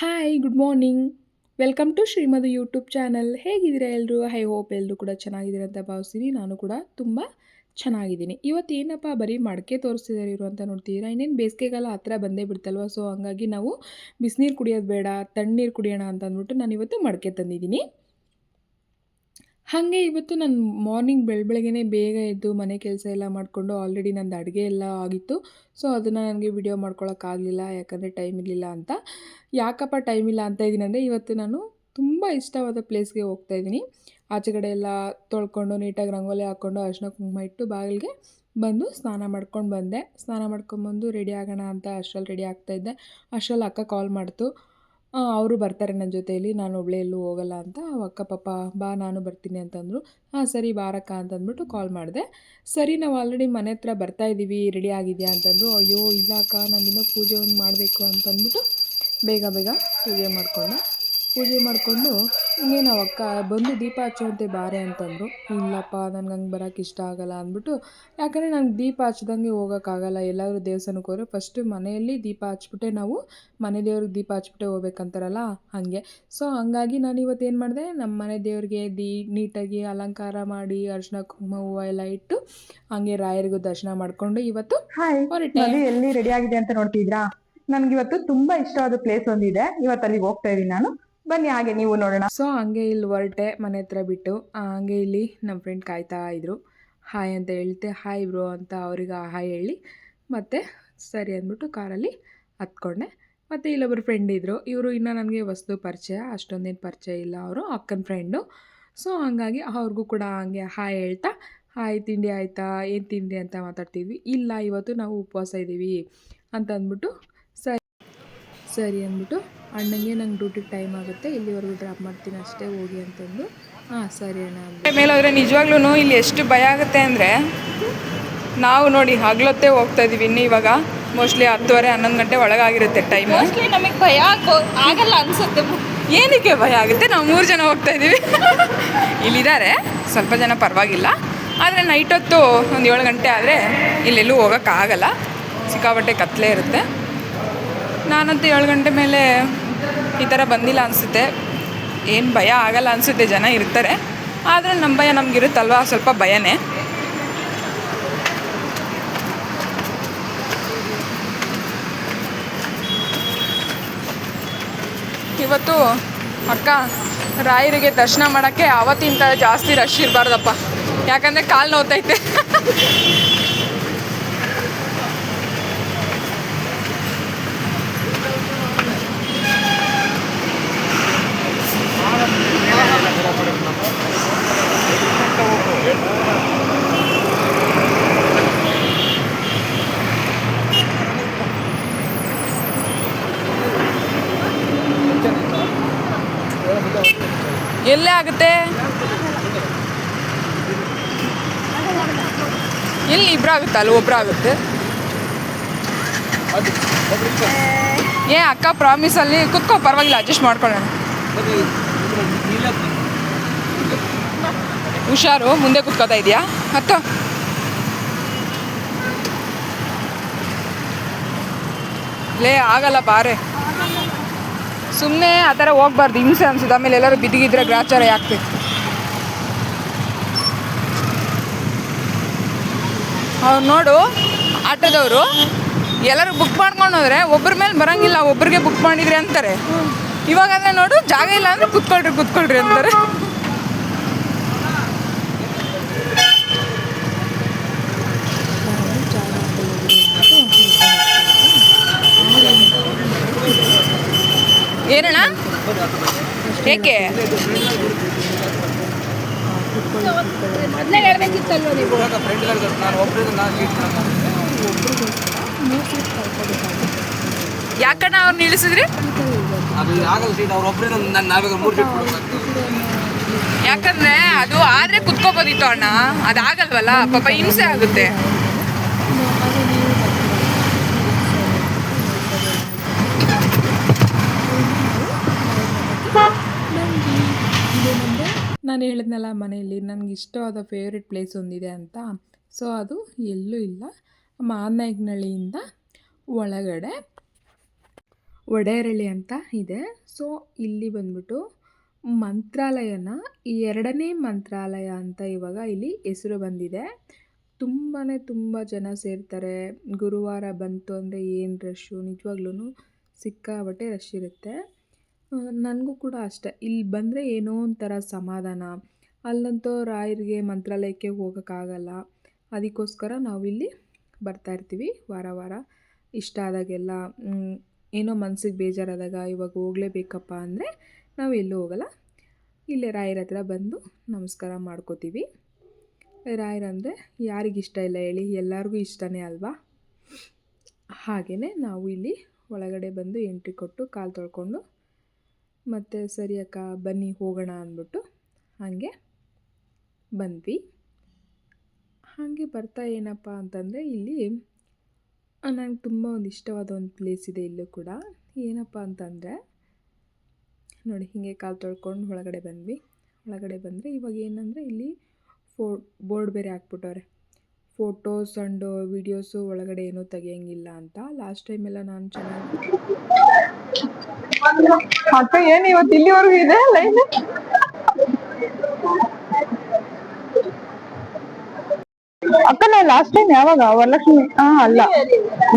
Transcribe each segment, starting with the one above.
Hi good morning. Welcome to Shrimadhu YouTube channel. ಹೇಗಿದ್ದೀರಾ ಎಲ್ಲರೂ? I hope ಎಲ್ಲರೂ ಕೂಡ ಚೆನ್ನಾಗಿದ್ದೀರಾ ಅಂತ ಭಾವಿಸ್ತೀನಿ. ನಾನು ಕೂಡ ತುಂಬ ಚೆನ್ನಾಗಿದ್ದೀನಿ. ಇವತ್ತು ಏನಪ್ಪ ಬರೀ ಮಡಕೆ ತೋರಿಸ್ತಿದ್ದಾರೆ ಇವರು ಅಂತ ನೋಡ್ತಿದ್ದೀರಾ. ಇನ್ನೇನು ಬೇಸಿಗೆಗಾಲ ಹತ್ರ ಬಂದೇ ಬಿಡ್ತಲ್ವ. ಸೊ ಹಂಗಾಗಿ ನಾವು ಬಿಸಿನೀರು ಕುಡಿಯೋದು ಬೇಡ, ತಣ್ಣೀರು ಕುಡಿಯೋಣ ಅಂತ ಅಂದ್ಬಿಟ್ಟು ನಾನು ಇವತ್ತು ಮಡಕೆ ತಂದಿದ್ದೀನಿ. ಹಾಗೆ ಇವತ್ತು ನಾನು ಮಾರ್ನಿಂಗ್ ಬೆಳಗ್ಗೆನೇ ಬೇಗ ಎದ್ದು ಮನೆ ಕೆಲಸ ಎಲ್ಲ ಮಾಡಿಕೊಂಡು ಆಲ್ರೆಡಿ ನಂದು ಅಡುಗೆ ಎಲ್ಲ ಆಗಿತ್ತು. ಸೊ ಅದನ್ನು ನನಗೆ ವಿಡಿಯೋ ಮಾಡ್ಕೊಳಕ್ಕಾಗಲಿಲ್ಲ, ಯಾಕಂದರೆ ಟೈಮ್ ಇರಲಿಲ್ಲ ಅಂತ. ಯಾಕಪ್ಪ ಟೈಮ್ ಇಲ್ಲ ಅಂತ ಇದ್ದೀನಿ ಅಂದರೆ, ಇವತ್ತು ನಾನು ತುಂಬ ಇಷ್ಟವಾದ ಪ್ಲೇಸ್ಗೆ ಹೋಗ್ತಾಯಿದ್ದೀನಿ. ಆಚೆ ಕಡೆ ಎಲ್ಲ ತೊಳ್ಕೊಂಡು ನೀಟಾಗಿ ರಂಗೋಲಿ ಹಾಕ್ಕೊಂಡು ಅರಿಶಿನ ಕುಂಕುಮ ಇಟ್ಟು ಬಾಗಿಲಿಗೆ ಬಂದು ಸ್ನಾನ ಮಾಡ್ಕೊಂಡು ಬಂದೆ. ಸ್ನಾನ ಮಾಡ್ಕೊಂಬಂದು ರೆಡಿ ಆಗೋಣ ಅಂತ ಅಷ್ಟರಲ್ಲಿ ರೆಡಿ ಆಗ್ತಾಯಿದ್ದೆ. ಅಷ್ಟರಲ್ಲಿ ಅಕ್ಕ ಕಾಲ್ ಮಾಡ್ತು. ಅವರು ಬರ್ತಾರೆ ನನ್ನ ಜೊತೆಯಲ್ಲಿ, ನಾನು ಒಬ್ಬಳೇ ಎಲ್ಲೂ ಹೋಗಲ್ಲ ಅಂತ. ಅಕ್ಕ ಪಾಪ ಬಾ ನಾನು ಬರ್ತೀನಿ ಅಂತಂದರು. ಹಾಂ ಸರಿ ಬಾರಕ್ಕ ಅಂತಂದ್ಬಿಟ್ಟು ಕಾಲ್ ಮಾಡಿದೆ. ಸರಿ ನಾವು ಆಲ್ರೆಡಿ ಮನೆ ಹತ್ರ ಬರ್ತಾಯಿದ್ದೀವಿ, ರೆಡಿ ಆಗಿದೆಯಾ ಅಂತಂದು. ಅಯ್ಯೋ ಇಲ್ಲ ಅಕ್ಕ, ನಾನಿನ್ನೂ ಪೂಜೆ ಒಂದು ಮಾಡಬೇಕು ಅಂತಂದ್ಬಿಟ್ಟು ಬೇಗ ಬೇಗ ಪೂಜೆ ಮಾಡಿಕೊಂಡೆ. ಪೂಜೆ ಮಾಡಿಕೊಂಡು ಇನ್ನೇನು ನಾವು ಅಕ್ಕ ಬಂದು ದೀಪ ಹಚ್ಚುವಂತೆ ಬಾರೆ ಅಂತಂದರು. ಇಲ್ಲಪ್ಪ ನನಗೆ ಹಂಗೆ ಬರೋಕ್ಕೆ ಇಷ್ಟ ಆಗೋಲ್ಲ ಅಂದ್ಬಿಟ್ಟು, ಯಾಕಂದರೆ ನಂಗೆ ದೀಪ ಹಚ್ಚಿದಂಗೆ ಹೋಗೋಕ್ಕಾಗಲ್ಲ. ಎಲ್ಲಾದರೂ ದೇವಸ್ಥಾನಕ್ಕೆ ಹೋದರೆ ಫಸ್ಟು ಮನೆಯಲ್ಲಿ ದೀಪ ಹಚ್ಬಿಟ್ಟೆ ನಾವು ಮನೆ ದೇವ್ರಿಗೆ ದೀಪ ಹಚ್ಬಿಟ್ಟೆ ಹೋಗ್ಬೇಕಂತಾರಲ್ಲ, ಹಾಗೆ. ಸೊ ಹಂಗಾಗಿ ನಾನು ಇವತ್ತು ಏನು ಮಾಡಿದೆ, ನಮ್ಮ ಮನೆ ದೇವ್ರಿಗೆ ನೀಟಾಗಿ ಅಲಂಕಾರ ಮಾಡಿ ಅರಿಶಿನ ಕುಂಕುಮ ಹೂವು ಎಲ್ಲ ಇಟ್ಟು ಹಂಗೆ ರಾಯರಿಗೂ ದರ್ಶನ ಮಾಡಿಕೊಂಡು ಇವತ್ತು ಹೊರಟೆ. ಎಲ್ಲಿ ರೆಡಿ ಆಗಿದೆ ಅಂತ ನೋಡ್ತಿದ್ರಾ? ನನ್ಗೆ ಇವತ್ತು ತುಂಬಾ ಇಷ್ಟವಾದ ಪ್ಲೇಸ್ ಒಂದಿದೆ, ಇವತ್ತು ಅಲ್ಲಿ ಹೋಗ್ತಾ ಇದೀನಿ ನಾನು. ಬನ್ನಿ ಹಾಗೆ ನೀವು ನೋಡೋಣ. ಸೊ ಹಂಗೆ ಇಲ್ಲಿ ಹೊರಟೆ ಮನೆ ಹತ್ರ ಬಿಟ್ಟು. ಹಂಗೆ ಇಲ್ಲಿ ನಮ್ಮ ಫ್ರೆಂಡ್ ಕಾಯ್ತಾ ಇದ್ರು. ಹಾಯ್ ಅಂತ ಹೇಳ್ತೆ, ಹಾಯ್ ಬ್ರೋ ಅಂತ ಅವ್ರಿಗೆ ಹಾಯ್ ಹೇಳಿ ಮತ್ತು ಸರಿ ಅಂದ್ಬಿಟ್ಟು ಕಾರಲ್ಲಿ ಹತ್ಕೊಂಡೆ. ಮತ್ತು ಇಲ್ಲೊಬ್ಬರು ಫ್ರೆಂಡ್ ಇದ್ದರು. ಇವರು ಇನ್ನೂ ನನಗೆ ಹೊಸ್ದು ಪರಿಚಯ, ಅಷ್ಟೊಂದೇನು ಪರಿಚಯ ಇಲ್ಲ, ಅವರು ಅಕ್ಕನ ಫ್ರೆಂಡು. ಸೊ ಹಾಗಾಗಿ ಅವ್ರಿಗೂ ಕೂಡ ಹಂಗೆ ಹಾಯ್ ಹೇಳ್ತಾ, ಹಾಯ್ ತಿಂಡಿ ಆಯಿತಾ, ಏನು ತಿಂಡಿ ಅಂತ ಮಾತಾಡ್ತಿದ್ವಿ. ಇಲ್ಲ ಇವತ್ತು ನಾವು ಉಪವಾಸ ಇದ್ದೀವಿ ಅಂತ ಅಂದ್ಬಿಟ್ಟು ಸರಿ ಅಂದ್ಬಿಟ್ಟು ಅಣ್ಣಂಗೆ ನಂಗೆ ಡ್ಯೂಟಿಗೆ ಟೈಮ್ ಆಗುತ್ತೆ, ಇಲ್ಲಿವರೆಗೂ ಡ್ರಾಪ್ ಮಾಡ್ತೀನಿ ಅಷ್ಟೇ ಹೋಗಿ ಅಂತಂದು. ಹಾಂ ಸರಿ ಅಣ್ಣ ಅಂದ್ಬಿಟ್ಟು ಮೇಲೆ ಹೋದರೆ ನಿಜವಾಗ್ಲೂ ಇಲ್ಲಿ ಎಷ್ಟು ಭಯ ಆಗುತ್ತೆ ಅಂದರೆ, ನಾವು ನೋಡಿ ಹಗಲೊತ್ತೇ ಹೋಗ್ತಾ ಇದ್ದೀವಿ. ಇನ್ನು ಇವಾಗ ಮೋಸ್ಟ್ಲಿ 10:30-11 ಗಂಟೆ ಒಳಗಾಗಿರುತ್ತೆ ಟೈಮು. ಮೋಸ್ಟ್ಲಿ ನಮಗೆ ಭಯ ಆಗಲ್ಲ ಅನಿಸುತ್ತೆ. ಏನಕ್ಕೆ ಭಯ ಆಗುತ್ತೆ? ನಾವು 3 ಜನ ಹೋಗ್ತಾ ಇದ್ದೀವಿ. ಇಲ್ಲಿದ್ದಾರೆ ಸ್ವಲ್ಪ ಜನ, ಪರವಾಗಿಲ್ಲ. ಆದರೆ ನೈಟ್ ಹೊತ್ತು ಒಂದು 7 ಗಂಟೆ ಆದರೆ ಇಲ್ಲೆಲ್ಲೂ ಹೋಗೋಕ್ಕಾಗಲ್ಲ, ಸಿಕ್ಕಾಪಟ್ಟೆ ಕತ್ತಲೆ ಇರುತ್ತೆ. ನಾನಂತೂ 7 ಗಂಟೆ ಮೇಲೆ ಈ ಥರ ಬಂದಿಲ್ಲ ಅನಿಸುತ್ತೆ. ಏನು ಭಯ ಆಗಲ್ಲ ಅನಿಸುತ್ತೆ, ಜನ ಇರ್ತಾರೆ. ಆದರೆ ನಮ್ಮ ಭಯ ನಮಗಿರುತ್ತಲ್ವ, ಸ್ವಲ್ಪ ಭಯನೇ. ಇವತ್ತು ಅಕ್ಕ ರಾಯರಿಗೆ ದರ್ಶನ ಮಾಡೋಕ್ಕೆ ಅವತ್ತಿಂತ ಜಾಸ್ತಿ ರಶ್ ಇರಬಾರ್ದಪ್ಪ, ಯಾಕಂದರೆ ಕಾಲು ನೋವ್ತೈತೆ. ಎಲ್ಲೇ ಆಗುತ್ತೆ? ಇಲ್ಲಿ ಇಬ್ಬರಾಗುತ್ತೆ, ಅಲ್ಲಿ ಒಬ್ಬರಾಗುತ್ತೆ. ಅಕ್ಕ ಪ್ರಾಮಿಸಲ್ಲಿ ಕುತ್ಕೋ, ಪರವಾಗಿಲ್ಲ, ಅಡ್ಜಸ್ಟ್ ಮಾಡ್ಕೊಳ್ಳೋಣ. ಹುಷಾರು, ಮುಂದೆ ಕುತ್ಕೋತಾ ಇದೆಯಾ? ಹತ್ತು ಲೇ, ಆಗಲ್ಲ ಬಾರೆ. ಸುಮ್ಮನೆ ಆ ಥರ ಹೋಗ್ಬಾರ್ದು, ಹಿಂಸೆ ಅನ್ಸುತ್ತೆ. ಆಮೇಲೆ ಎಲ್ಲರೂ ಬಿದ್ದಿಗಿದ್ರೆ ಗ್ರಾಚಾರ ಆಗ್ತೈತೆ. ಅವ್ರು ನೋಡು, ಆಟೋದವರು ಎಲ್ಲರೂ ಬುಕ್ ಮಾಡ್ಕೊಂಡು ಹೋದ್ರೆ ಒಬ್ಬರ ಮೇಲೆ ಬರೋಂಗಿಲ್ಲ, ಒಬ್ರಿಗೆ ಬುಕ್ ಮಾಡಿದ್ರಿ ಅಂತಾರೆ. ಇವಾಗಂದರೆ ನೋಡು, ಜಾಗ ಇಲ್ಲ ಅಂದರೆ ಕುತ್ಕೊಳ್ರಿ ಅಂತಾರೆ. ಏನಣ್ಣ? ಏಕೆ ಮೊದಲೇ ಹೇಳ್ಬೇಕಿತ್ತಲ್ವ ನೀವು? ಯಾಕಣ್ಣ ಅವ್ರು ನಿಲ್ಲಿಸಿದ್ರಿ? ಯಾಕಂದ್ರೆ ಅದು ಆದ್ರೆ ಕುತ್ಕೋಬೋದಿತ್ತು ಅಣ್ಣ, ಅದಾಗಲ್ವಲ್ಲ, ಪಾಪ ಹಿಂಸೆ ಆಗುತ್ತೆ. ನಾನು ಹೇಳಿದ್ನಲ್ಲ ಮನೆಯಲ್ಲಿ ನನಗೆ ಇಷ್ಟವಾದ ಫೇವ್ರೆಟ್ ಪ್ಲೇಸ್ ಒಂದಿದೆ ಅಂತ. ಸೊ ಅದು ಎಲ್ಲೂ ಇಲ್ಲ, ಮಾದನಾಯಕನಹಳ್ಳಿಯಿಂದ ಒಳಗಡೆ ಒಡೆಯರಳ್ಳಿ ಅಂತ ಇದೆ. ಸೊ ಇಲ್ಲಿ ಬಂದ್ಬಿಟ್ಟು ಮಂತ್ರಾಲಯನ ಎರಡನೇ ಮಂತ್ರಾಲಯ ಅಂತ ಇವಾಗ ಇಲ್ಲಿ ಹೆಸರು ಬಂದಿದೆ. ತುಂಬ ಜನ ಸೇರ್ತಾರೆ. ಗುರುವಾರ ಬಂತು ಅಂದರೆ ಏನು ರಶ್ಶು, ನಿಜವಾಗ್ಲೂ ಸಿಕ್ಕಾಪಟ್ಟೆ ರಶ್ ಇರುತ್ತೆ. ನನಗೂ ಕೂಡ ಅಷ್ಟೆ, ಇಲ್ಲಿ ಬಂದರೆ ಏನೋ ಒಂಥರ ಸಮಾಧಾನ. ಅಲ್ಲಂತೂ ರಾಯರಿಗೆ ಮಂತ್ರಾಲಯಕ್ಕೆ ಹೋಗೋಕ್ಕಾಗಲ್ಲ, ಅದಕ್ಕೋಸ್ಕರ ನಾವಿಲ್ಲಿ ಬರ್ತಾಯಿರ್ತೀವಿ ವಾರ ಇಷ್ಟ ಆದಾಗೆಲ್ಲ. ಏನೋ ಮನಸ್ಸಿಗೆ ಬೇಜಾರಾದಾಗ ಇವಾಗ ಹೋಗಲೇಬೇಕಪ್ಪ ಅಂದರೆ ನಾವು ಎಲ್ಲೂ ಹೋಗಲ್ಲ, ಇಲ್ಲೇ ರಾಯರ ಹತ್ರ ಬಂದು ನಮಸ್ಕಾರ ಮಾಡ್ಕೋತೀವಿ. ರಾಯರಂದರೆ ಯಾರಿಗಿಷ್ಟ ಇಲ್ಲ ಹೇಳಿ, ಎಲ್ಲರಿಗೂ ಇಷ್ಟನೇ ಅಲ್ವಾ. ಹಾಗೆಯೇ ನಾವು ಇಲ್ಲಿ ಒಳಗಡೆ ಬಂದು ಎಂಟ್ರಿ ಕೊಟ್ಟು ಕಾಲು ತೊಳ್ಕೊಂಡು ಮತ್ತು ಸರಿ ಅಕ್ಕ ಬನ್ನಿ ಹೋಗೋಣ ಅಂದ್ಬಿಟ್ಟು ಹಾಗೆ ಬಂದ್ವಿ. ಹಾಗೆ ಬರ್ತಾ ಏನಪ್ಪ ಅಂತಂದರೆ ಇಲ್ಲಿ ನನಗೆ ತುಂಬ ಒಂದು ಇಷ್ಟವಾದ ಒಂದು ಪ್ಲೇಸ್ ಇದೆ ಇಲ್ಲೂ ಕೂಡ. ಏನಪ್ಪ ಅಂತಂದರೆ ನೋಡಿ, ಹೀಗೆ ಕಾಲು ತೊಳ್ಕೊಂಡು ಒಳಗಡೆ ಬಂದ್ವಿ. ಒಳಗಡೆ ಬಂದರೆ ಇವಾಗ ಏನಂದರೆ ಇಲ್ಲಿ ಬೋರ್ಡ್ ಬೇರೆ ಹಾಕ್ಬಿಟ್ಟವ್ರೆ, ಫೋಟೋಸ್ ಆ್ಯಂಡ್ ವೀಡಿಯೋಸು ಒಳಗಡೆ ಏನೂ ತೆಗಿಯೋಂಗಿಲ್ಲ ಅಂತ. ಲಾಸ್ಟ್ ಟೈಮೆಲ್ಲ ನಾನು ಚೆನ್ನಾಗಿ ಅಕ್ಕ ಏನು ಇವತ್ತು ಇಲ್ಲಿವರೆಗೂ ಇದೆ ಲೈನ್? ಅಕ್ಕ ನಾನು ಲಾಸ್ಟ್ ಟೈಮ್ ಯಾವಾಗ ವರಲಕ್ಷ್ಮಿ ಅಲ್ಲ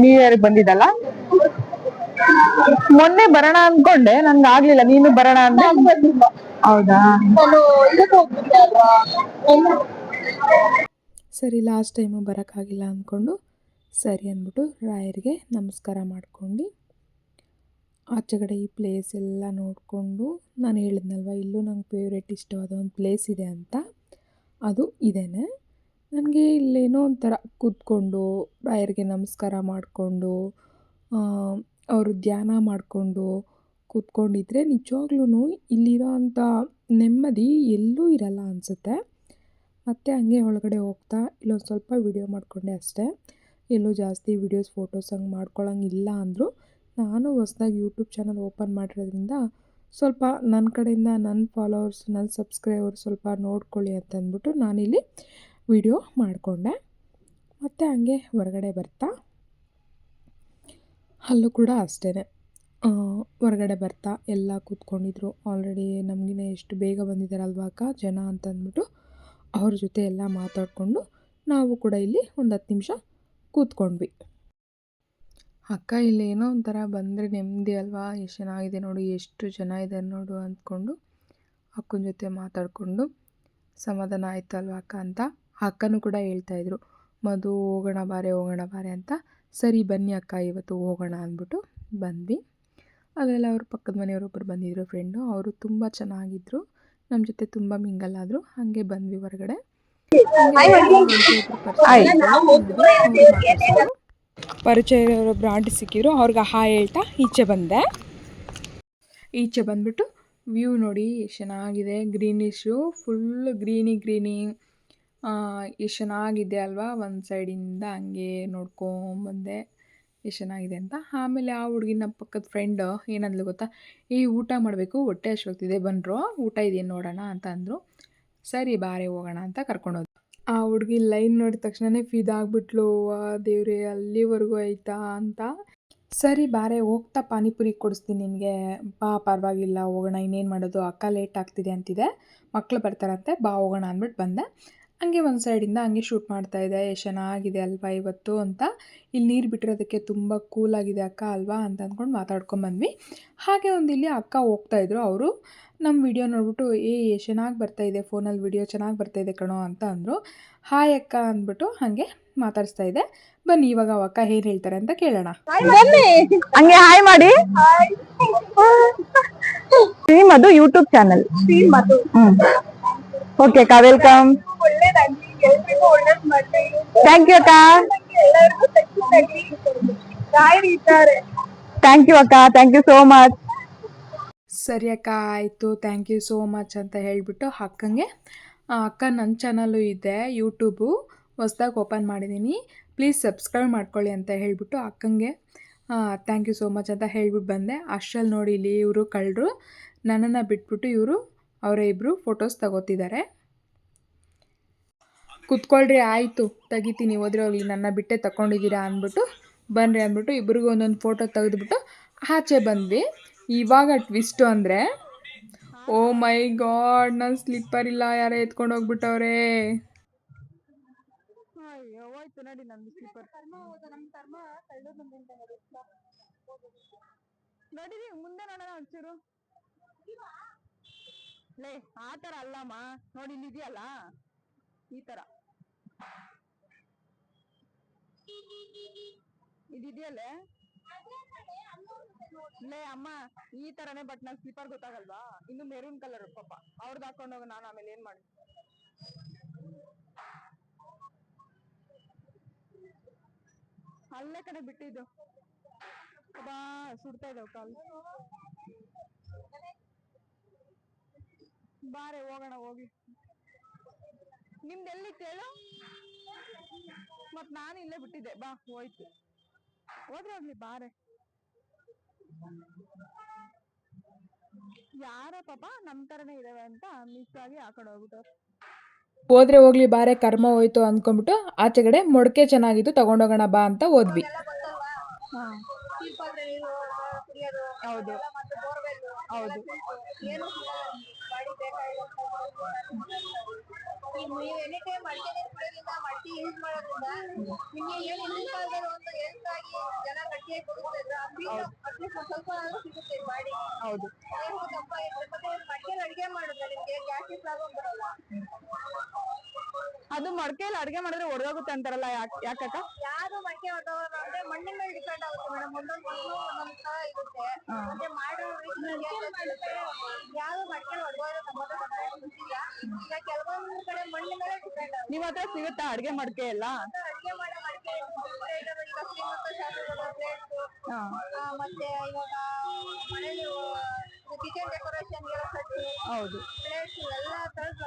ನ್ಯೂ ಇಯರ್ ಬಂದಿದ್ದಲ್ಲ, ಮೊನ್ನೆ ಬರೋಣ ಅನ್ಕೊಂಡೆ, ನನ್ಗೆ ಆಗ್ಲಿಲ್ಲ. ನೀನು ಬರೋಣ ಅಂದ್ರೆ ಹೌದಾ? ಸರಿ ಲಾಸ್ಟ್ ಟೈಮು ಬರೋಕ್ಕಾಗಿಲ್ಲ ಅಂದ್ಕೊಂಡು ಸರಿ ಅಂದ್ಬಿಟ್ಟು ರಾಯರಿಗೆ ನಮಸ್ಕಾರ ಮಾಡ್ಕೊಂಡು ಆಚೆಗಡೆ ಈ ಪ್ಲೇಸ್ ಎಲ್ಲ ನೋಡಿಕೊಂಡು, ನಾನು ಹೇಳಿದ್ನಲ್ವ ಇಲ್ಲೂ ನಂಗೆ ಫೇವ್ರೇಟ್ ಇಷ್ಟವಾದ ಒಂದು ಪ್ಲೇಸ್ ಇದೆ ಅಂತ, ಅದು ಇದೇನೆ. ನನಗೆ ಇಲ್ಲೇನೋ ಒಂಥರ ಕೂತ್ಕೊಂಡು ರಾಯರಿಗೆ ನಮಸ್ಕಾರ ಮಾಡಿಕೊಂಡು ಅವರು ಧ್ಯಾನ ಮಾಡಿಕೊಂಡು ಕೂತ್ಕೊಂಡಿದ್ರೆ ನಿಜವಾಗ್ಲೂ ಇಲ್ಲಿರೋ ಅಂಥ ನೆಮ್ಮದಿ ಎಲ್ಲೂ ಇರಲ್ಲ ಅನಿಸುತ್ತೆ. ಮತ್ತು ಹಂಗೆ ಒಳಗಡೆ ಹೋಗ್ತಾ ಇಲ್ಲೊಂದು ಸ್ವಲ್ಪ ವಿಡಿಯೋ ಮಾಡಿಕೊಂಡೆ ಅಷ್ಟೇ. ಎಲ್ಲೂ ಜಾಸ್ತಿ ವೀಡಿಯೋಸ್ ಫೋಟೋಸ್ ಹಂಗೆ ಮಾಡ್ಕೊಳ್ಳೋಂಗಿಲ್ಲ ಅಂದರು. ನಾನು ಹೊಸ್ದಾಗಿ ಯೂಟ್ಯೂಬ್ ಚಾನಲ್ ಓಪನ್ ಮಾಡಿರೋದ್ರಿಂದ ಸ್ವಲ್ಪ ನನ್ನ ಕಡೆಯಿಂದ ನನ್ನ ಫಾಲೋವರ್ಸ್, ನನ್ನ ಸಬ್ಸ್ಕ್ರೈಬರ್ಸ್ ಸ್ವಲ್ಪ ನೋಡ್ಕೊಳ್ಳಿ ಅಂತಂದ್ಬಿಟ್ಟು ನಾನಿಲ್ಲಿ ವಿಡಿಯೋ ಮಾಡಿಕೊಂಡೆ. ಮತ್ತು ಹಂಗೆ ಹೊರಗಡೆ ಬರ್ತಾ ಅಲ್ಲೂ ಕೂಡ ಅಷ್ಟೇ, ಹೊರಗಡೆ ಬರ್ತಾ ಎಲ್ಲ ಕೂತ್ಕೊಂಡಿದ್ರು. ಆಲ್ರೆಡಿ ನಮಗಿನ್ನ ಎಷ್ಟು ಬೇಗ ಬಂದಿದ್ದಾರಲ್ವಾ ಅಕ್ಕ ಜನ ಅಂತಂದ್ಬಿಟ್ಟು ಅವ್ರ ಜೊತೆ ಎಲ್ಲ ಮಾತಾಡಿಕೊಂಡು ನಾವು ಕೂಡ ಇಲ್ಲಿ ಒಂದು 10 ನಿಮಿಷ ಕೂತ್ಕೊಂಡ್ವಿ. ಅಕ್ಕ ಇಲ್ಲಿ ಏನೋ ಒಂಥರ ಬಂದರೆ ನೆಮ್ಮದಿ ಅಲ್ವಾ, ಎಷ್ಟು ಚೆನ್ನಾಗಿದೆ ನೋಡು, ಎಷ್ಟು ಜನ ಇದ್ದಾರೆ ನೋಡು ಅಂದ್ಕೊಂಡು ಅಕ್ಕನ ಜೊತೆ ಮಾತಾಡಿಕೊಂಡು ಸಮಾಧಾನ ಆಯಿತು ಅಲ್ವಾ ಅಕ್ಕ ಅಂತ. ಅಕ್ಕನೂ ಕೂಡ ಹೇಳ್ತಾಯಿದ್ರು, ಮಧು ಹೋಗೋಣ ಬಾರೆ ಅಂತ. ಸರಿ ಬನ್ನಿ ಅಕ್ಕ ಇವತ್ತು ಹೋಗೋಣ ಅಂದ್ಬಿಟ್ಟು ಬಂದ್ವಿ. ಅದರಲ್ಲಿ ಅವ್ರ ಪಕ್ಕದ ಮನೆಯವರೊಬ್ಬರು ಬಂದಿದ್ದರು ಫ್ರೆಂಡು, ಅವರು ತುಂಬ ಚೆನ್ನಾಗಿದ್ದರು, ನಮ್ಮ ಜೊತೆ ತುಂಬ ಮಿಂಗಲ್ ಆದರು. ಹಾಗೆ ಬಂದ್ವಿ ಹೊರಗಡೆ. ಪರಿಚಯ ಇರೋರೊಬ್ಬರು ಆಂಟಿ ಸಿಕ್ಕಿದ್ರು, ಅವ್ರಿಗೆ ಹಾಯ್ ಹೇಳ್ತಾ ಈಚೆ ಬಂದುಬಿಟ್ಟು ವ್ಯೂ ನೋಡಿ ಎಷ್ಟು ಚೆನ್ನಾಗಿದೆ, ಗ್ರೀನಿಶು ಫುಲ್ ಗ್ರೀನಿ ಎಷ್ಟು ಚೆನ್ನಾಗಿದೆ ಅಲ್ವಾ. ಒಂದು ಸೈಡಿಂದ ಹಂಗೆ ನೋಡ್ಕೊಂಬಂದೆ ಎಷ್ಟು ಚೆನ್ನಾಗಿದೆ ಅಂತ. ಆಮೇಲೆ ಆ ಹುಡುಗಿ ನಮ್ಮ ಪಕ್ಕದ ಫ್ರೆಂಡು ಏನಂದ್ಲು ಗೊತ್ತಾ, ಊಟ ಮಾಡಬೇಕು, ಹೊಟ್ಟೆ ಹಶ್ವಾಗ್ತಿದೆ, ಬನ್ರೋ ಊಟ ಇದೆಯೇನು ನೋಡೋಣ ಅಂತ ಅಂದರು. ಸರಿ ಬಾರೆ ಹೋಗೋಣ ಅಂತ ಕರ್ಕೊಂಡೋದ್ರು. ಆ ಹುಡುಗಿ ಲೈನ್ ನೋಡಿದ ತಕ್ಷಣವೇ ಫಿದಾಗ್ಬಿಟ್ಲು, ದೇವ್ರೆ ಅಲ್ಲಿವರೆಗೂ ಆಯಿತಾ ಅಂತ. ಸರಿ ಬಾರೆ ಹೋಗ್ತಾ ಪಾನಿಪುರಿ ಕೊಡಿಸ್ತೀನಿ ನಿನಗೆ, ಬಾ ಪರವಾಗಿಲ್ಲ ಹೋಗೋಣ, ಇನ್ನೇನು ಮಾಡೋದು, ಅಕ್ಕ ಲೇಟ್ ಆಗ್ತಿದೆ ಅಂತಿದೆ, ಮಕ್ಕಳು ಬರ್ತಾರಂತೆ, ಬಾ ಹೋಗೋಣ ಅಂದ್ಬಿಟ್ಟು ಬಂದೆ. ಹಂಗೆ ಒಂದು ಸೈಡಿಂದ ಹಂಗೆ ಶೂಟ್ ಮಾಡ್ತಾಯಿದ್ದೆ. ಎಷ್ಟು ಚೆನ್ನಾಗಿದೆ ಅಲ್ವಾ ಇವತ್ತು ಅಂತ. ಇಲ್ಲಿ ನೀರು ಬಿಟ್ಟಿರೋದಕ್ಕೆ ತುಂಬ ಕೂಲಾಗಿದೆ ಅಕ್ಕ ಅಲ್ವಾ ಅಂತ ಅಂದ್ಕೊಂಡು ಮಾತಾಡ್ಕೊಂಬಂದ್ವಿ. ಹಾಗೆ ಒಂದು ಇಲ್ಲಿ ಅಕ್ಕ ಹೋಗ್ತಾಯಿದ್ರು, ಅವರು ನಮ್ಮ ವಿಡಿಯೋ ನೋಡ್ಬಿಟ್ಟು ಎಷ್ಟು ಚೆನ್ನಾಗಿ ಬರ್ತಾಯಿದೆ ಫೋನಲ್ಲಿ ವಿಡಿಯೋ, ಚೆನ್ನಾಗಿ ಬರ್ತಾಯಿದೆ ಕಣೋ ಅಂತ ಅಂದರು. ಹಾಯ್ ಅಕ್ಕ ಅಂದ್ಬಿಟ್ಟು ಹಾಗೆ ಮಾತಾಡಿಸ್ತಾ ಇದ್ದೆ. ಬನ್ನಿ ಇವಾಗ ಅಕ್ಕ ಏನು ಹೇಳ್ತಾರೆ ಅಂತ ಕೇಳೋಣ. ಬನ್ನಿ ಹಂಗೆ ಹಾಯ್ ಮಾಡಿ. ಅದು ಯೂಟ್ಯೂಬ್ ಚಾನಲ್ ಓಕೆ ಅಕ್ಕ, ವೆಲ್ಕಮ್. ಥ್ಯಾಂಕ್ ಯು ಅಕ್ಕ. ಥ್ಯಾಂಕ್ ಯು ಅಕ್ಕ, ಥ್ಯಾಂಕ್ ಯು ಸೋ ಮಚ್. ಸರಿ ಅಕ್ಕ ಆಯಿತು, ಥ್ಯಾಂಕ್ ಯು ಸೋ ಮಚ್ ಅಂತ ಹೇಳಿಬಿಟ್ಟು ಅಕ್ಕಂಗೆ, ಅಕ್ಕ ನನ್ನ ಚಾನಲ್ಲು ಇದೆ ಯೂಟ್ಯೂಬು, ಹೊಸ್ದಾಗಿ ಓಪನ್ ಮಾಡಿದ್ದೀನಿ, ಪ್ಲೀಸ್ ಸಬ್ಸ್ಕ್ರೈಬ್ ಮಾಡ್ಕೊಳ್ಳಿ ಅಂತ ಹೇಳಿಬಿಟ್ಟು ಅಕ್ಕಂಗೆ ಥ್ಯಾಂಕ್ ಯು ಸೋ ಮಚ್ ಅಂತ ಹೇಳ್ಬಿಟ್ಟು ಬಂದೆ. ಅಷ್ಟರಲ್ಲಿ ನೋಡಿ ಇಲ್ಲಿ ಇವರು ಕಳ್ಳರು ನನ್ನನ್ನು ಬಿಟ್ಬಿಟ್ಟು ಅವರೇ ಇಬ್ಬರು ಫೋಟೋಸ್ ತಗೋತಿದ್ದಾರೆ. ಕೂತ್ಕೊಳ್ರಿ ಆಯಿತು ತೆಗಿತೀನಿ ಹೋದ್ರೆ ಹೋಗಲಿ, ನನ್ನ ಬಿಟ್ಟೆ ತಗೊಂಡಿದ್ದೀರಾ ಅಂದ್ಬಿಟ್ಟು ಬನ್ನಿರಿ ಅಂದ್ಬಿಟ್ಟು ಇಬ್ರಿಗೂ ಒಂದೊಂದು ಫೋಟೋ ತೆಗೆದುಬಿಟ್ಟು ಆಚೆ ಬಂದ್ವಿ. ಇವಾಗ ಟ್ವಿಸ್ಟು ಅಂದರೆ, ಓ ಮೈ ಗಾಡ್, ನನ್ನ ಸ್ಲಿಪ್ಪರ್ ಇಲ್ಲ, ಯಾರೋ ಎತ್ಕೊಂಡು ಹೋಗ್ಬಿಟ್ಟವ್ರೆ. ಅಯ್ಯೋ ಹೋಯ್ತು ನಡಿ ನಂದು ಸ್ಲಿಪ್ಪರ್. ನಡೀರಿ ಮುಂದೆ ನೋಡೋಣ ಒಂಚೂರು. ಲೇ ಆ ತರ ಅಲ್ಲಮ್ಮ, ನೋಡಿ ಇಲ್ಲಿ ಇದೆಯಲ್ಲ ಈ ತರ ಇದಿದೆಯಲ್ಲೇ. ಲೇ ಅಮ್ಮ ಈ ತರನೇ, ಬಟ್ ನಂಗೆ ಸ್ಲಿಪ್ಪರ್ ಗೊತ್ತಾಗಲ್ವಾ? ಇನ್ನು ಮೆರೂನ್ ಕಲರ್ ಪಾಪ ಅವ್ರದ್ದು ಹಾಕೊಂಡು ಹೋಗ, ನಾನು ಆಮೇಲೆ ಏನ್ ಮಾಡಿ. ಅಲ್ಲೇ ಕಡೆ ಬಿಟ್ಟಿದ್ದು ಬಾ, ಸುಡ್ತಾ ಇದ್ದಾವ ಕಾಲು. ಬಾರೆ ಹೋಗೋಣ ಹೋಗಿ. ನಿಮ್ದು ಎಲ್ಲಿ ಕೇಳು, ಮತ್ ನಾನು ಇಲ್ಲೇ ಬಿಟ್ಟಿದ್ದೆ. ಬಾ ಹೋಯ್ತು, ಹೋದ್ರೆ ಹೋಗ್ಲಿ ಬಾರೆ. ಯಾರ ಪಾಪ ನಮ್ ತರನೇ ಇದಾವೆ ಅಂತ ಮಿಸ್ ಆಗಿ ಹಾಕೊಂಡು ಹೋಗ್ಬಿಟ್ಟವ್ರು. ಹೋದ್ರೆ ಹೋಗ್ಲಿ ಬಾರೆ, ಕರ್ಮ ಹೋಯ್ತು ಅಂದ್ಕೊಂಡ್ಬಿಟ್ಟು ಆಚೆಗಡೆ ಮೊಡಕೆ ಚೆನ್ನಾಗಿತ್ತು, ತಗೊಂಡೋಗೋಣ ಬಾ ಅಂತ ಹೋದ್ವಿ. ಹೌದು ಹೌದು. ಎನಿ ಟೈಮ್ ಅಡಿಗೆ ಕುಡಿಯೋದ್ರಿಂದ ಮಟ್ಟಿ ಯೂಸ್ ಮಾಡೋದ್ರಿಂದ ನಿಮಗೆ ಏನು ಹಿಂದಿನ ಕಾಲದಲ್ಲಿ ಒಂದು ಹೆಲ್ತ್ ಆಗಿ ಜನ ಗಟ್ಟಿಯಾಗಿ ಕೊಡುತ್ತಿದ್ರು, ಅಟ್ಲೀಸ್ಟ್ ಸ್ವಲ್ಪ ಸಿಗುತ್ತೆ ಬಾಡಿ. ಹೌದು ದಪ್ಪ ಇರುತ್ತೆ. ಮತ್ತೆ ಮಟ್ಟಿಯಲ್ಲಿ ಅಡಿಗೆ ಮಾಡಿದ್ರೆ ನಿಮ್ಗೆ ಗ್ಯಾಸ್ಟ್ರಿಕ್ ಪ್ರಾಬ್ಲಮ್ ಬರಲ್ಲ. ಅದು ಮಡಕೆಯಲ್ಲಿ ಅಡಿಗೆ ಮಾಡಿದ್ರೆ ಒಡೆದೋಗುತ್ತೆ ಅಂತಾರಲ್ಲ, ಯಾಕಕ್ಕ? ಯಾರು ಮಡಿಕೆ ಹೊಡೆದವರು ಅಂದ್ರೆ ಮಣ್ಣಿನ ಮೇಲೆ ಡಿಪೆಂಡ್ ಆಗುತ್ತೆ ಮೇಡಮ್. ಒಂದೊಂದು ಮಣ್ಣು ಒಂದೊಂದು ತರ ಇರುತ್ತೆ. ಮತ್ತೆ ಮಾಡೋ ಯಾರು ಮಡಿಕೆ ಹೊಡೆದವರು ನಮ್ಮ ಗೊತ್ತಿಲ್ಲ. ಈಗ ಕೆಲವೊಂದು ಕಡೆ ಮಣ್ಣಿನ ಮೇಲೆ ಡಿಪೆಂಡ್ ಆಗುತ್ತೆ. ನಿಮ್ ಹತ್ರ ಸಿಗುತ್ತಾ ಅಡಿಗೆ ಮಡಕೆ ಎಲ್ಲ? ಅಡಿಗೆ ಮಾಡೋ ಮಡಿಕೆ ಈಗ ಶ್ರೀಮಂತ ಶಾಸ್ತ್ರದ ಪ್ಲೇಟ್ಸ್, ಮತ್ತೆ ಇವಾಗ ಮನೇಲಿ ಕಿಚನ್ ಡೆಕೋರೇಷನ್ ಗೆಲ್ಲ ಸೆಟ್, ಹೌದು ಪ್ಲೇಟ್ಸ್ ಎಲ್ಲ ತರದ.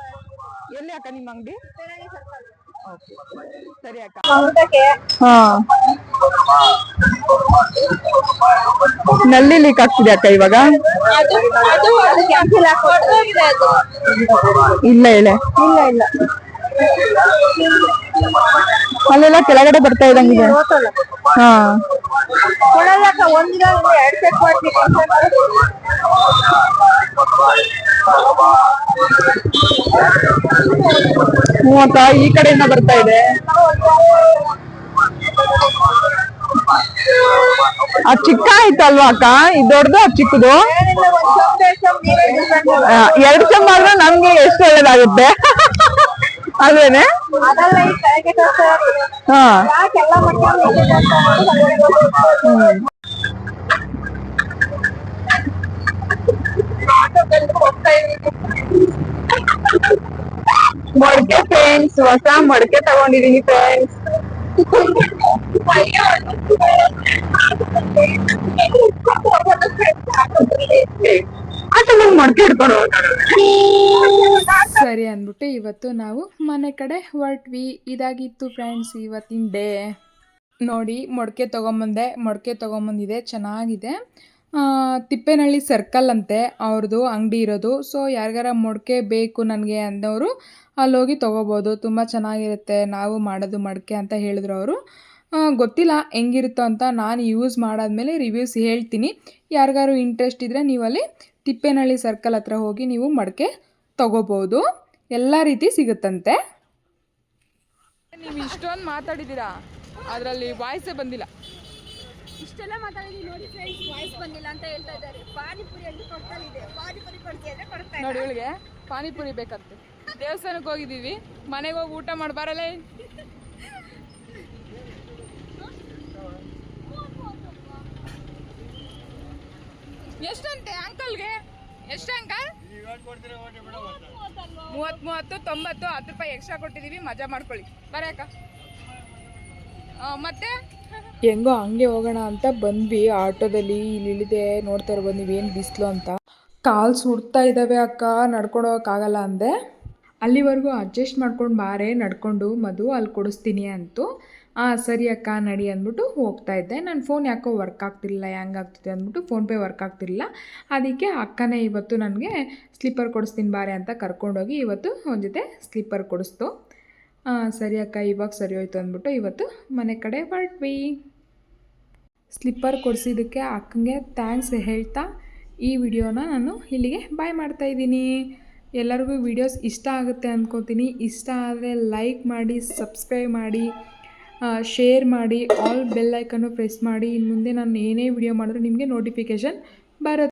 ಎಲ್ಲಿ ಅಕ್ಕ ನಿಮ್ಮ ಅಂಗಡಿ? ಪೆರಳಿ ಸರ್ಕಲ್. ಸರಿ ಅಕ್ಕ. ನಲ್ಲಿ ಲೀಕ್ ಆಗ್ತಿದೆ ಅಕ್ಕ ಇವಾಗ. ಇಲ್ಲ ಹೇಳೆ. ಇಲ್ಲ ಅಲ್ಲೆಲ್ಲ ಕೆಳಗಡೆ ಬರ್ತಾ ಇದ್ದಂಗಿದೆ. ಹಾ ಕೊಡಲ್ಲಕ್ಕ, ಒಂದಿನ 2 ಚೆಕ್ ಮಾಡ್ತೀನಿ. ಮೂವತ್ತ ಈ ಕಡೆಯಿಂದ ಬರ್ತಾ ಇದೆ. ಆ ಚಿಕ್ಕ ಆಯ್ತಲ್ವಾ ಅಕ್ಕ, ಇದು ದೊಡ್ಡದು ಆ ಚಿಕ್ಕದು? 2 ಚೆಂಬ ಆದ್ರೆ ನಮ್ಗೆ ಎಷ್ಟು ಒಳ್ಳೇದಾಗುತ್ತೆ ಅಲ್ವೇನೆ? ಹಾ ಮೊಳಕೆ ಫ್ರೆಂಡ್ಸ್, ಹೊಸ ಮೊಳಕೆ ತಗೊಂಡಿದೀನಿ ಫ್ರೆಂಡ್ಸ್. ಮೊಳಕೆ ಹಿಡ್ಕೊಂಡು ಸರಿ ಅಂದ್ಬಿಟ್ಟು ಇವತ್ತು ನಾವು ಮನೆ ಕಡೆ ಹೊರಟ್ವಿ. ಇದಾಗಿತ್ತು ಫ್ರೆಂಡ್ಸ್ ಇವತ್ತಿನ ಡೇ. ನೋಡಿ ಮೊಳಕೆ ತೊಗೊಂಬಂದಿದೆ, ಚೆನ್ನಾಗಿದೆ. ತಿಪ್ಪೇನಹಳ್ಳಿ ಸರ್ಕಲ್ ಅಂತೆ ಅವ್ರದ್ದು ಅಂಗಡಿ ಇರೋದು. ಸೊ ಯಾರಿಗಾರ ಮೊಳಕೆ ಬೇಕು ನನಗೆ ಅಂದವರು ಅಲ್ಲೋಗಿ ತೊಗೋಬೋದು, ತುಂಬ ಚೆನ್ನಾಗಿರುತ್ತೆ. ನಾವು ಮಾಡೋದು ಮಡಕೆ ಅಂತ ಹೇಳಿದ್ರು ಅವರು. ಗೊತ್ತಿಲ್ಲ ಹೆಂಗಿರುತ್ತೋ ಅಂತ, ನಾನು ಯೂಸ್ ಮಾಡಾದ್ಮೇಲೆ ರಿವ್ಯೂಸ್ ಹೇಳ್ತೀನಿ. ಯಾರಿಗಾರು ಇಂಟ್ರೆಸ್ಟ್ ಇದ್ದರೆ ನೀವಲ್ಲಿ ತಿಪ್ಪೇನಹಳ್ಳಿ ಸರ್ಕಲ್ ಹತ್ರ ಹೋಗಿ ನೀವು ಮಡಕೆ ತೊಗೋಬೋದು, ಎಲ್ಲ ರೀತಿ ಸಿಗುತ್ತಂತೆ. ನೀವು ಇಷ್ಟೊಂದು ಮಾತಾಡಿದ್ದೀರಾ, ಅದರಲ್ಲಿ ವಾಯ್ಸೇ ಬಂದಿಲ್ಲ. ಇಷ್ಟೆಲ್ಲ ಮಾತಾಡಿದ್ವಿ ನೋಡಿ ಫ್ರೆಂಡ್ಸ್, ವಾಯ್ಸ್ ಬಂದಿಲ್ಲ ಅಂತ ಹೇಳ್ತಾ ಇದ್ದಾರೆ. ಪಾನಿಪುರಿ ಅಲ್ಲಿ ಕೊಡ್ತಾನಿದೆ, ಪಾನಿಪುರಿ ಕೊಡ್ತೀವಿ ಅಂದ್ರೆ ಕೊಡ್ತಾ ನೋಡಿ ಇವಳಿಗೆ ಪಾನಿಪುರಿ ಬೇಕಂತೆ. ದೇವಸ್ಥಾನಕ್ಕೆ ಹೋಗಿದ್ದೀವಿ, ಮನೆಗೆ ಹೋಗಿ ಊಟ ಮಾಡಬಾರಲ್ಲ. ಎಷ್ಟಂತೆ ಅಂಕಲ್ಗೆ? ಎಷ್ಟು ಅಂಕಲ್? 30, 90, 10 ರೂಪಾಯಿ ಎಕ್ಸ್ಟ್ರಾ ಕೊಟ್ಟಿದ್ದೀವಿ, ಮಜಾ ಮಾಡ್ಕೊಳ್ಳಿ. ಬರಕ್ಕ ಮತ್ತೆ ಹೆಂಗೋ ಹಂಗೆ ಹೋಗೋಣ ಅಂತ ಬಂದ್ವಿ ಆಟೋದಲ್ಲಿ. ಇಲ್ಲಿ ಇಳಿದೆ, ನೋಡ್ತಾ ಇರ್ಬೋದು ನೀವೇನು ಬಿಸಿಲು ಅಂತ. ಕಾಲು ಸುಡ್ತಾ ಇದ್ದಾವೆ ಅಕ್ಕ, ನಡ್ಕೊಂಡು ಹೋಗೋಕ್ಕಾಗಲ್ಲ ಅಂದೆ. ಅಲ್ಲಿವರೆಗೂ ಅಡ್ಜಸ್ಟ್ ಮಾಡ್ಕೊಂಡು ಬಾರೆ ನಡ್ಕೊಂಡು ಮಧು ಅಲ್ಲಿ ಕೊಡಿಸ್ತೀನಿ ಅಂತು. ಸರಿ ಅಕ್ಕ ನಡಿ ಅಂದ್ಬಿಟ್ಟು ಹೋಗ್ತಾ ಇದ್ದೆ. ನನ್ನ ಫೋನ್ ಯಾಕೋ ವರ್ಕ್ ಆಗ್ತಿರಲಿಲ್ಲ, ಹೆಂಗಾಗ್ತಿದೆ ಅಂದ್ಬಿಟ್ಟು ಫೋನ್ಪೇ ವರ್ಕ್ ಆಗ್ತಿರಲಿಲ್ಲ. ಅದಕ್ಕೆ ಅಕ್ಕನೇ ಇವತ್ತು ನನಗೆ ಸ್ಲಿಪ್ಪರ್ ಕೊಡಿಸ್ತೀನಿ ಬಾರೆ ಅಂತ ಕರ್ಕೊಂಡೋಗಿ ಇವತ್ತು ಒಂದು ಜೊತೆ ಸ್ಲಿಪ್ಪರ್ ಕೊಡಿಸ್ತು. ಸರಿ ಅಕ್ಕ ಇವಾಗ ಸರಿ ಹೋಯ್ತು ಅಂದ್ಬಿಟ್ಟು ಇವತ್ತು ಮನೆ ಕಡೆ ಹೊರಟ್ವಿ. ಸ್ಲಿಪ್ಪರ್ ಕೊಡಿಸಿದ್ದಕ್ಕೆ ಅಕ್ಕಂಗೆ ಥ್ಯಾಂಕ್ಸ್ ಹೇಳ್ತಾ ಈ ವಿಡಿಯೋನ ನಾನು ಇಲ್ಲಿಗೆ ಬಾಯ್ ಮಾಡ್ತಾಯಿದ್ದೀನಿ. ಎಲ್ಲರಿಗೂ ವಿಡಿಯೋಸ್ ಇಷ್ಟ ಆಗುತ್ತೆ ಅಂದ್ಕೊತೀನಿ. ಇಷ್ಟ ಆದರೆ ಲೈಕ್ ಮಾಡಿ, ಸಬ್ಸ್ಕ್ರೈಬ್ ಮಾಡಿ, ಶೇರ್ ಮಾಡಿ, ಆಲ್ ಬೆಲ್ ಐಕನ್ನು ಪ್ರೆಸ್ ಮಾಡಿ. ಇನ್ನು ಮುಂದೆ ನಾನು ಏನೇ ವಿಡಿಯೋ ಮಾಡಿದ್ರು ನಿಮಗೆ ನೋಟಿಫಿಕೇಷನ್ ಬರುತ್ತೆ.